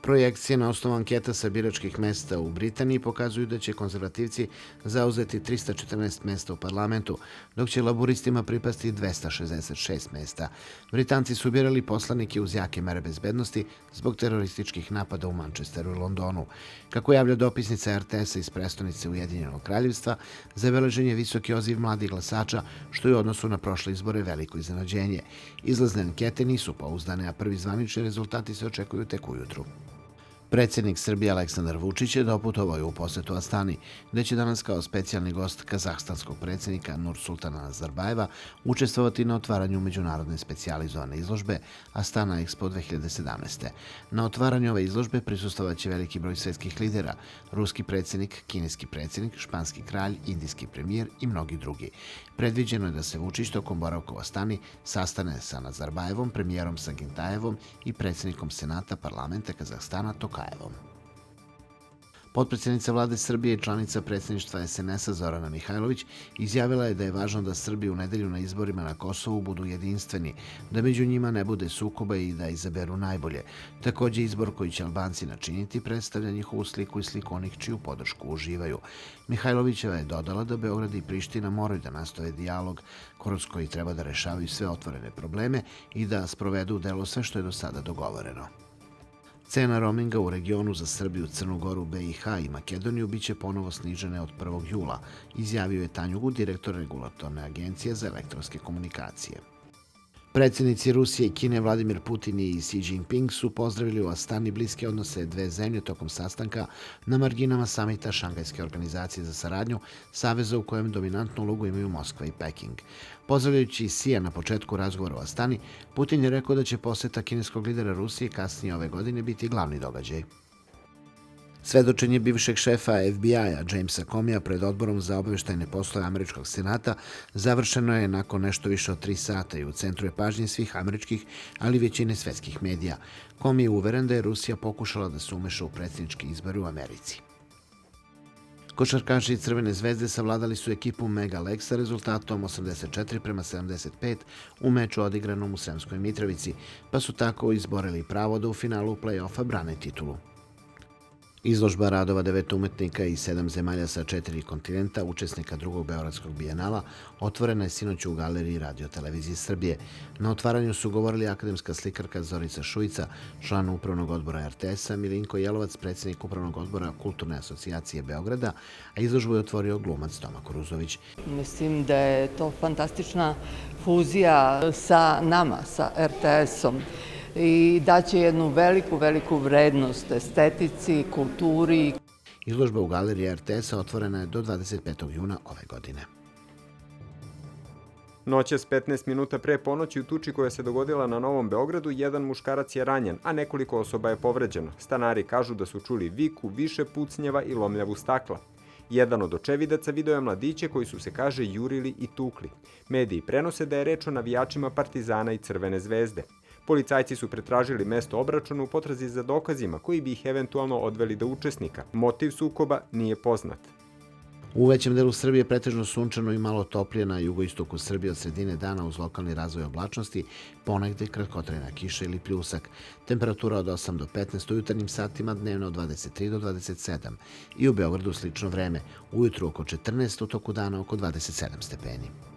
Projekcije na osnovu anketa sa biračkih mesta u Britaniji pokazuju da će konzervativci zauzeti 314 mesta u parlamentu, dok će laburistima pripasti 266 mesta. Britanci su birali poslanike uz jake mere bezbednosti zbog terorističkih napada u Manchesteru i Londonu. Kako javlja dopisnica RTS-a iz prestonice Ujedinjenog kraljevstva, zabeležen je visoki odziv mladih glasača, što je u odnosu na prošle izbore veliko iznenađenje. Izlazne ankete nisu pouzdane, a prvi zvanični rezultati se očekuju tek ujutru. Predsjednik Srbije Aleksandar Vučić je doputovao u posetu Astani, gde će danas kao specijalni gost kazahstanskog predsjednika Nursultana Nazarbajeva učestvovati na otvaranju međunarodne specijalizovane izložbe Astana Expo 2017. Na otvaranju ove izložbe prisustvovaće veliki broj svjetskih lidera, ruski predsjednik, kineski predsjednik, španski kralj, indijski premijer i mnogi drugi. Predviđeno je da se Vučić tokom boravka u Astani sastane sa Nazarbajevom, premijerom Sagintajevom i predsjednikom Senata parlamenta Kazahstana Tokajevom. Potpredsjednica vlade Srbije i članica predsjedništva SNS-a Zorana Mihajlović izjavila je da je važno da Srbi u nedelju na izborima na Kosovu budu jedinstveni, da među njima ne bude sukoba i da izaberu najbolje. Također, izbor koji će Albanci načiniti predstavlja njihovu sliku i sliku onih čiju podršku uživaju. Mihajlovićeva je dodala da Beograd i Priština moraju da nastave dijalog kroz koji treba da rešavaju sve otvorene probleme i da sprovedu u delo sve što je do sada dogovoreno. Cena roaminga u regionu za Srbiju, Crnu Goru, BiH i Makedoniju biće ponovo snižene od 1. jula, izjavio je Tanjugu, direktor regulatorne agencije za elektronske komunikacije. Predsjednici Rusije i Kine Vladimir Putin i Xi Jinping su pozdravili u Astani bliske odnose dve zemlje tokom sastanka na marginama samita Šangajske organizacije za saradnju, saveza u kojem dominantnu ulogu imaju Moskva i Peking. Pozdravljajući Xija na početku razgovora u Astani, Putin je rekao da će poseta kineskog lidera Rusije kasnije ove godine biti glavni događaj. Svedočenje bivšeg šefa FBI-a Jamesa Comeyja pred odborom za obavještajne poslove američkog senata završeno je nakon nešto više od 3 sata i u centru je pažnje svih američkih, ali i većine svetskih medija. Comey je uveren da je Rusija pokušala da se umeša u predsjedničke izbore u Americi. Košarkaši Crvene zvezde savladali su ekipu Mega Lek sa rezultatom 84-75 u meču odigranom u Sremskoj Mitrovici, pa su tako izborili pravo da u finalu play-offa brane titulu. Izložba radova 9 umetnika i 7 zemalja sa 4 kontinenta, učesnika drugog Beogradskog bijenala, otvorena je sinoć u galeriji Radio-televizije Srbije. Na otvaranju su govorili akademska slikarka Zorica Šujica, član upravnog odbora RTS-a, Milinko Jelovac, predsjednik upravnog odbora Kulturne asocijacije Beograda, a izložbu je otvorio glumac Toma Kuruzović. Mislim da je to fantastična fuzija sa nama, sa RTS-om. I daće jednu veliku vrednost estetici, kulturi. Izložba u galeriji RTS-a otvorena je do 25. juna ove godine. Noćas 15 minuta pre ponoći u tuči koja se dogodila na Novom Beogradu, jedan muškarac je ranjen, a nekoliko osoba je povređeno. Stanari kažu da su čuli viku, više pucnjeva i lomljavu stakla. Jedan od očevidaca video je mladiće koji su se, kaže, jurili i tukli. Mediji prenose da je reč o navijačima Partizana i Crvene zvezde. Policajci su pretražili mesto obračuna u potrazi za dokazima koji bi ih eventualno odveli do učesnika. Motiv sukoba nije poznat. U većem delu Srbije pretežno sunčano i malo toplije na jugoistoku Srbije od sredine dana uz lokalni razvoj oblačnosti, ponegde kratkotrajna kiša ili pljusak. Temperatura od 8 do 15 u jutarnjim satima, dnevno od 23 do 27. I u Beogradu slično vreme, ujutru oko 14, u toku dana oko 27 stepeni.